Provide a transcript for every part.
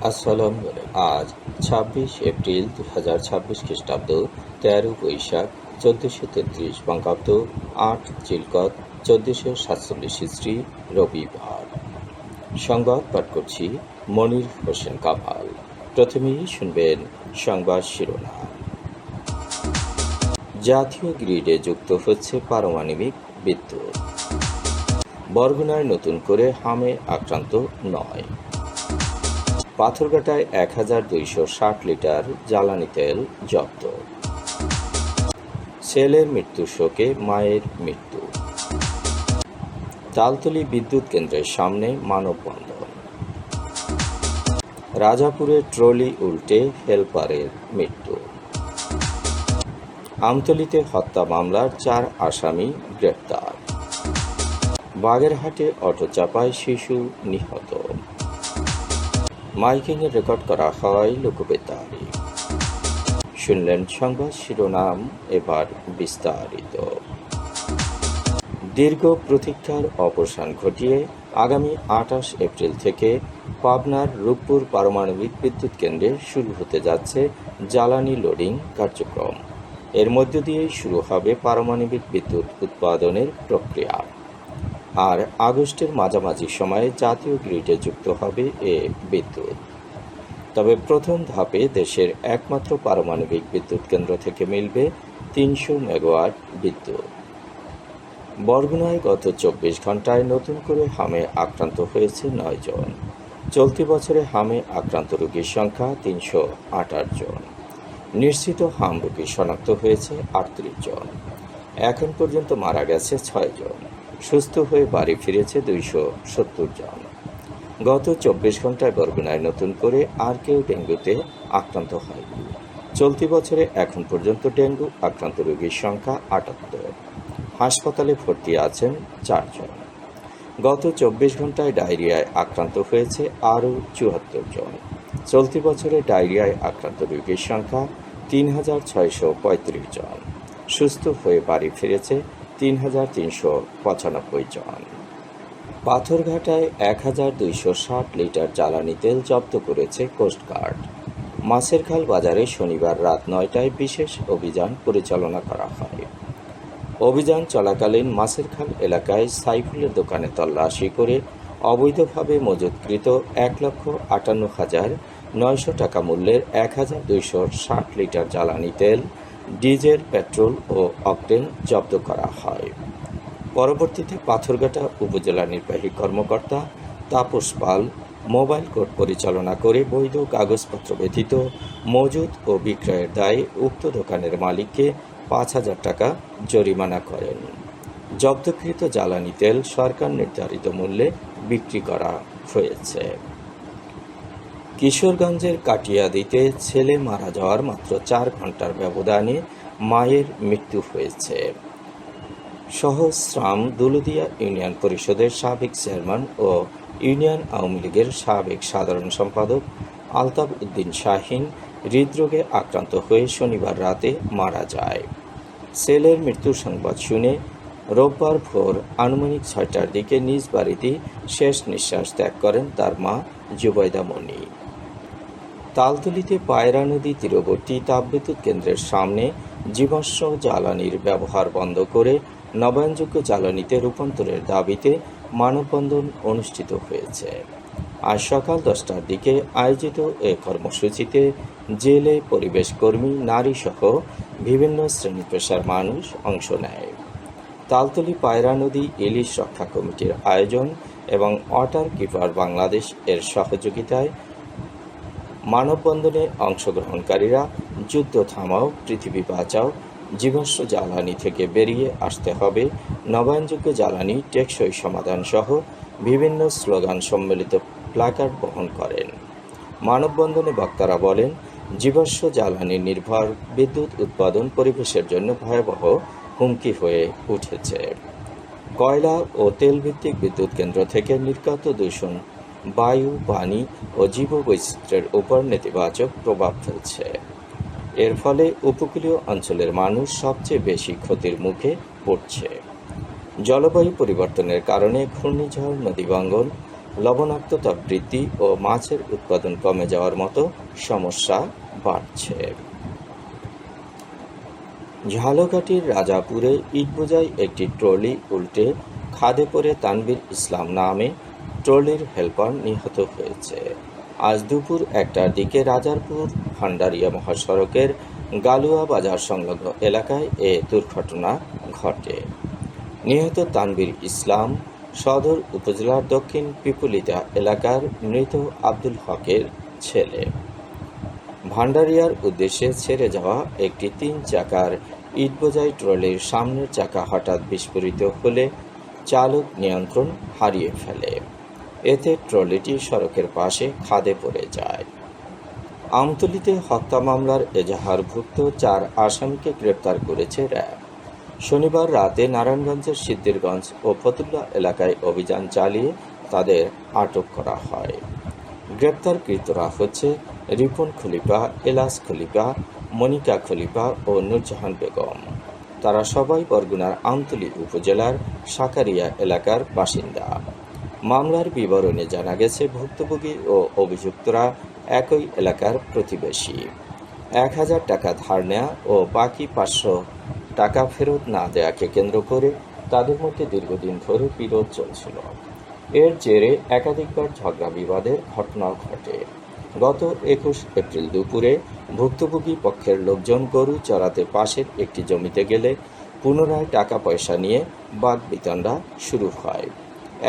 আসসালামু আলাইকুম। আজ ২৬ এপ্রিল ২০২৬ খ্রিস্টাব্দ, ১৩ বৈশাখ ১৪৩৩ বঙ্গাব্দ, ৮ চিলকত ১৪৪৭ হিজরি, রবিবার। সংবাদ পাঠ করছি মনির হোসেন কামাল। প্রথমেই শুনবেন সংবাদ শিরোনাম। জাতীয় গ্রিডে যুক্ত হচ্ছে পারমাণবিক বিদ্যুৎ। বরগুনায় নতুন করে হামে আক্রান্ত ৯। পাথরঘাটায় ১,২৬০ লিটার জ্বালানি তেল জব্দ। ছেলের মৃত্যু শোকে মায়ের মৃত্যু। তালতলী বিদ্যুৎ কেন্দ্রের সামনে মানববন্ধন। রাজাপুরে ট্রলি উল্টে হেলপারের মৃত্যু। আমতলীতে হত্যা মামলার ৪ আসামি গ্রেপ্তার। বাগেরহাটে অটো চাপায় শিশু নিহত। মাইকিংয়ে রেকর্ড করা হয় লোকবেতারে। শুনলেন সংবাদ শিরোনাম, এবার বিস্তারিত। দীর্ঘ প্রতীক্ষার অবসান ঘটিয়ে আগামী ২৮ এপ্রিল থেকে পাবনার রূপপুর পারমাণবিক বিদ্যুৎ কেন্দ্রে শুরু হতে যাচ্ছে জ্বালানি লোডিং কার্যক্রম। এর মধ্য দিয়েই শুরু হবে পারমাণবিক বিদ্যুৎ উৎপাদনের প্রক্রিয়া। আর আগস্টের মাঝামাঝি সময়ে জাতীয় গ্রিডে যুক্ত হবে এ বিদ্যুৎ। তবে প্রথম ধাপে দেশের একমাত্র পারমাণবিক বিদ্যুৎ কেন্দ্র থেকে মিলবে ৩০০ মেগাওয়াট বিদ্যুৎ। বরগুনায় গত ২৪ ঘন্টায় নতুন করে হামে আক্রান্ত হয়েছে ৯ জন। চলতি বছরে হামে আক্রান্ত রোগীর সংখ্যা ৩২৮ জন। নিশ্চিত হাম রোগী শনাক্ত হয়েছে ৩৮ জন। এখন পর্যন্ত মারা গেছে ৬ জন। সুস্থ হয়ে বাড়ি ফিরেছে ২৭০ জন। গত ২৪ ঘন্টায় বরগুনায় নতুন করে আর কেউ ডেঙ্গুতে আক্রান্ত হয়নি। চলতি বছরে এখন পর্যন্ত ডেঙ্গু আক্রান্ত রোগীর সংখ্যা ৭৮। হাসপাতালে ভর্তি আছেন ৪ জন। গত ২৪ ঘন্টায় ডায়রিয়ায় আক্রান্ত হয়েছে আরও ৭৪ জন। চলতি বছরে ডায়রিয়ায় আক্রান্ত রোগীর সংখ্যা ৩,৬৩৫ জন। সুস্থ হয়ে বাড়ি ফিরেছে ৩,৩৯৫ জন। পাথরঘাটায় ১,২৬০ লিটার জ্বালানি তেল জব্দ করেছে কোস্টগার্ড। মাছেরখাল বাজারে শনিবার রাত ৯টায় বিশেষ অভিযান পরিচালনা করা হয়। অভিযান চলাকালীন মাছেরখাল এলাকায় সাইফুলের দোকানে তল্লাশি করে অবৈধভাবে মজুতকৃত ১,৫৮,৯০০ টাকা মূল্যের ১,২৬০ লিটার জ্বালানি তেল, ডিজেল, পেট্রোল ও অকটেন জব্দ করা হয়। পরবর্তীতে পাথরঘাটা উপজেলা নির্বাহী কর্মকর্তা তাপস পাল মোবাইল কোর্ট পরিচালনা করে বৈধ কাগজপত্র ব্যতীত মজুত ও বিক্রয়ের দায়ে উক্ত দোকানের মালিককে ৫,০০০ টাকা জরিমানা করেন। জব্দকৃত জ্বালানি তেল সরকার নির্ধারিত মূল্যে বিক্রি করা হয়েছে। কিশোরগঞ্জের কাটিয়াদীতে ছেলে মারা যাওয়ার মাত্র ৪ ঘন্টার ব্যবধানে মায়ের মৃত্যু হয়েছে। সহস্রাম দৌলতদিয়া ইউনিয়ন পরিষদের সাবেক চেয়ারম্যান ও ইউনিয়ন আওয়ামী লীগের সাবেক সাধারণ সম্পাদক আলতাফ উদ্দিন শাহীন হৃদরোগে আক্রান্ত হয়ে শনিবার রাতে মারা যায়। ছেলের মৃত্যুর সংবাদ শুনে রোববার ভোর আনুমানিক ৬টার দিকে নিজ বাড়িতে শেষ নিঃশ্বাস ত্যাগ করেন তার মা জুবাইদা মনি। তালতলীতে পায়রা নদী তীরবর্তী তাপবিদ্যুৎ কেন্দ্রের সামনে জীবাশ্ম জ্বালানির ব্যবহার বন্ধ করে নবায়নযোগ্য জ্বালানিতে রূপান্তরের দাবিতে মানববন্ধন অনুষ্ঠিত হয়েছে। আজ সকাল 10টার দিকে আয়োজিত এ কর্মসূচিতে জেলে, পরিবেশ কর্মী, নারীসহ বিভিন্ন শ্রেণী পেশার মানুষ অংশ নেয়। তালতলী পায়রা নদী ইলিশ রক্ষা কমিটির আয়োজন এবং ওয়াটার কিপার বাংলাদেশ এর সহযোগিতায় মানববন্ধনে অংশগ্রহণকারীরা যুদ্ধ থামাও, পৃথিবী বাঁচাও, জীবাশ্ম জ্বালানি থেকে বেরিয়ে আসতে হবে, নবায়নযোগ্য জ্বালানি, টেকসই সমাধান সহ বিভিন্ন স্লোগান সম্মিলিত প্ল্যাকার্ড বহন করেন। মানববন্ধনে বক্তারা বলেন, জীবাশ্ম জ্বালানি নির্ভর বিদ্যুৎ উৎপাদন পরিবেশের জন্য ভয়াবহ হুমকি হয়ে উঠেছে। কয়লা ও তেলভিত্তিক বিদ্যুৎ কেন্দ্র থেকে নির্গত দূষণ বায়ু, পানি ও জীববৈচিত্র্যের উপর নেতিবাচক প্রভাব ফেলছে। এর ফলে উপকূলীয় অঞ্চলের মানুষ সবচেয়ে বেশি ক্ষতির মুখে পড়ছে। জলবায়ু পরিবর্তনের কারণে ঘূর্ণিঝড়, নদীভাঙন লবণাক্ততা বৃদ্ধি ও মাছের উৎপাদন কমে যাওয়ার মতো সমস্যা বাড়ছে। ঝালকাঠির রাজাপুরে ইটবোঝাই একটি ট্রলি উল্টে খাদে পড়ে তানভীর ইসলাম নামে ট্রলির হেলপার নিহত হয়েছে। আজ দুপুর 1টার দিকে রাজাপুর ভান্ডারিয়া মহাসড়কের গালুয়া বাজার সংলগ্ন এলাকায় এ দুর্ঘটনা ঘটে। নিহত তানভীর ইসলাম সদর উপজেলার দক্ষিণ পিপুলিতা এলাকার মৃত আব্দুল হকের ছেলে। ভান্ডারিয়ার উদ্দেশ্যে ছেড়ে যাওয়া একটি 3 চাকার ইটবোঝাই ট্রলির সামনের চাকা হঠাৎ বিস্ফোরিত হলে চালক নিয়ন্ত্রণ হারিয়ে ফেলে। এতে ট্রলিটি সড়কের পাশে খাদে পড়ে যায়। আমতলীতে হত্যা মামলার এজাহারভুক্ত 4 আসামিকে গ্রেপ্তার করেছে র্যাব। শনিবার রাতে নারায়ণগঞ্জের সিদ্দিরগঞ্জ ও ফতুল্লা এলাকায় অভিযান চালিয়ে তাদের আটক করা হয়। গ্রেপ্তারকৃতরা হচ্ছে রিপন খলিফা, এলাস খলিফা, মনিকা খলিফা ও নূরজাহান বেগম। তারা সবাই বরগুনার আমতলী উপজেলার সাকারিয়া এলাকার বাসিন্দা। মামলার বিবরণে জানা গেছে, ভুক্তভোগী ও অভিযুক্তরা একই এলাকার প্রতিবেশী। 1000 টাকা ধার নেয়া ও বাকি 500 টাকা ফেরত না দেয়াকে কেন্দ্র করে তাদের মধ্যে দীর্ঘদিন ধরে বিরোধ চলছিল। এর জেরে একাধিকবার ঝগড়া বিবাদের ঘটনাও ঘটে। গত 21 এপ্রিল দুপুরে ভুক্তভোগী পক্ষের লোকজন গরু চড়াতে পাশের একটি জমিতে গেলে পুনরায় টাকা পয়সা নিয়ে বাকবিতণ্ডা শুরু হয়।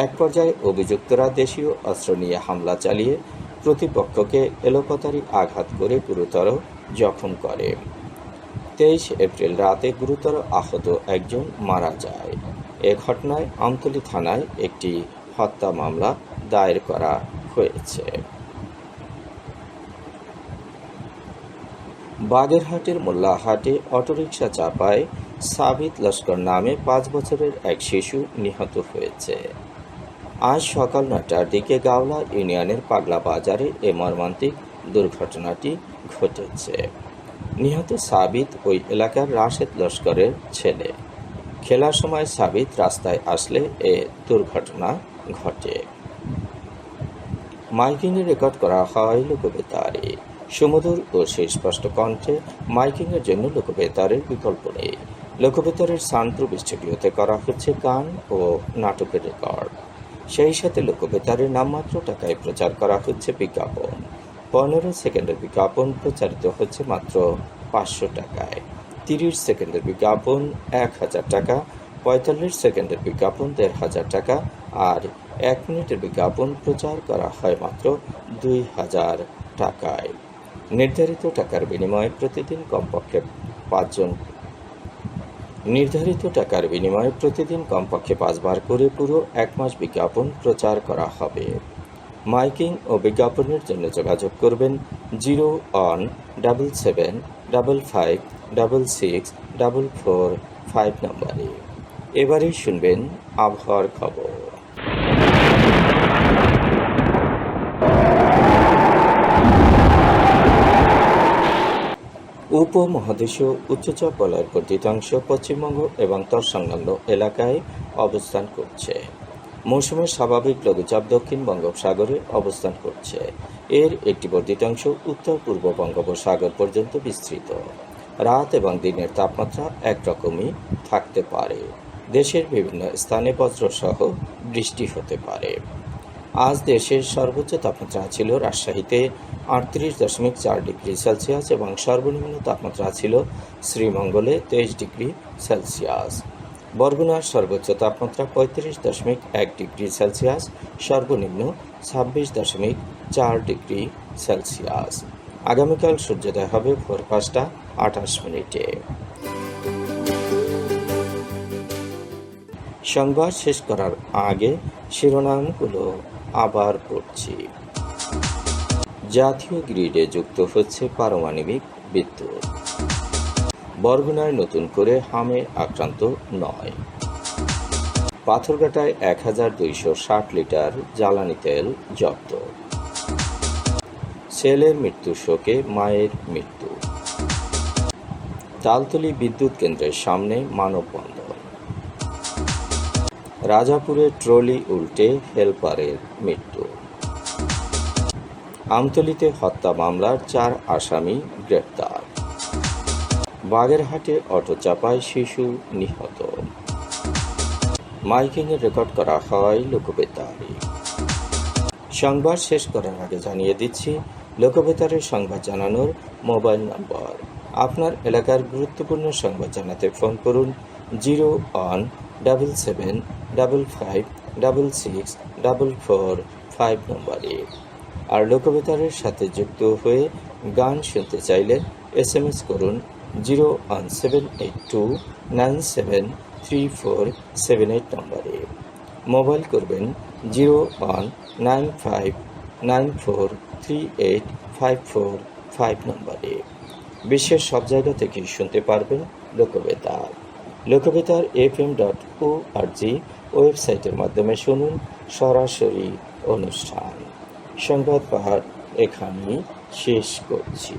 এক পর্যায়ে অভিযুক্তরা দেশীয় অস্ত্র নিয়ে হামলা চালিয়ে প্রতিপক্ষকে এলোপাতাড়ি আঘাত করে গুরুতর জখম করে। 23 এপ্রিল রাতে গুরুতর আহত একজন মারা যায়। এ ঘটনায় আমতলী থানায় একটি হত্যা মামলা দায়ের করা হয়েছে। বাগেরহাটের মোল্লাহাটে অটোরিকশা চাপায় সাবিত লস্কর নামে 5 বছরের এক শিশু নিহত হয়েছে। আজ সকাল 9টার দিকে গাওলা ইউনিয়নের পাগলা বাজারে এ মর্মান্তিক দুর্ঘটনাটি ঘটেছে। নিহত সাবিত ওই এলাকার রাশেদ লস্করের ছেলে। খেলার সময় সাবিত রাস্তায় আসলে এ দুর্ঘটনা ঘটে। মাইকিংয়ে রেকর্ড করা হয় লোকবেতারে। সুমধুর ও সুস্পষ্ট কণ্ঠে মাইকিংয়ের জন্য লোকবেতারের বিকল্প নেই। লোকবেতারের সাউন্ডপ্রুফ স্টুডিওতে করা হচ্ছে গান ও নাটকের রেকর্ড। সেই সাথে লোকবেতারের নামমাত্র টাকায় প্রচার করা হচ্ছে বিজ্ঞাপন। 15 সেকেন্ডের বিজ্ঞাপন প্রচারিত হচ্ছে মাত্র 500 টাকায়। 30 সেকেন্ডের বিজ্ঞাপন 1000 টাকা, 45 সেকেন্ডের বিজ্ঞাপন 1500 টাকা আর 1 মিনিটের বিজ্ঞাপন প্রচার করা হয় মাত্র 2000 টাকায়। নির্ধারিত টাকার বিনিময়ে প্রতিদিন কমপক্ষে 5 বার করে পুরো 1 মাস বিজ্ঞাপন প্রচার করা হবে। মাইকিং ও বিজ্ঞাপনের জন্য যোগাযোগ করবেন 0-1-77-55-66-445 নম্বরে। এবারে শুনবেন আবহাওয়ার খবর। উপমহাদেশীয় উচ্চচাপ বলয়ের বর্ধিতাংশ পশ্চিমবঙ্গ এবং তৎসংলগ্ন এলাকায় অবস্থান করছে। মৌসুমের স্বাভাবিক লঘুচাপ দক্ষিণ বঙ্গোপসাগরে অবস্থান করছে। এর একটি বর্ধিতাংশ উত্তর পূর্ব বঙ্গোপসাগর পর্যন্ত বিস্তৃত। রাত এবং দিনের তাপমাত্রা একরকমই থাকতে পারে। দেশের বিভিন্ন স্থানে বজ্রসহ বৃষ্টি হতে পারে। আজ দেশের সর্বোচ্চ তাপমাত্রা ছিল রাজশাহীতে 38.4 ডিগ্রি সেলসিয়াস এবং সর্বনিম্ন তাপমাত্রা ছিল শ্রীমঙ্গলে 23 ডিগ্রি সেলসিয়াস। বরগুনার সর্বোচ্চ তাপমাত্রা 35.1 ডিগ্রি সেলসিয়াস, সর্বনিম্ন 26.4 ডিগ্রি সেলসিয়াস। আগামীকাল সূর্যোদয় হবে ভোর 5:28। সংবাদ শেষ করার আগে শিরোনামগুলো আবার পড়ছি। জাতীয় গ্রিডে যুক্ত হচ্ছে পারমাণবিক বিদ্যুৎ। বরগুনায় নতুন করে হামে আক্রান্ত 9। পাথরঘাটায় 1260 লিটার জ্বালানি তেল জব্দ। ছেলের মৃত্যু শোকে মায়ের মৃত্যু। তালতলী বিদ্যুৎ কেন্দ্রের সামনে মানববন্ধন। রাজাপুরে ট্রলি উল্টে হেলপারের মৃত্যু। আমতলীতে হত্যা মামলার 4 আসামি গ্রেপ্তার। বাগেরহাটে অটো চাপায় শিশু নিহত। মাইকিংয়ে রেকর্ড করা হয় লোকবেতারে। সংবাদ শেষ করার আগে জানিয়ে দিচ্ছি লোকবেতারের সংবাদ জানানোর মোবাইল নম্বর। আপনার এলাকার গুরুত্বপূর্ণ সংবাদ জানাতে ফোন করুন 017755664445 নম্বরে। আর লোকবেতারের সাথে যুক্ত হয়ে গান শুনতে চাইলে SMS করুন 01782973478 নম্বরে। মোবাইল করবেন 0195943854 নম্বরে। বিশ্বের সব জায়গা থেকে শুনতে পারবেন লোকবেতার। লোকবেতার FM.org ওয়েবসাইটের মাধ্যমে শুনুন সরাসরি অনুষ্ঠান। সংবাদ পাঠ এখানেই শেষ করছি।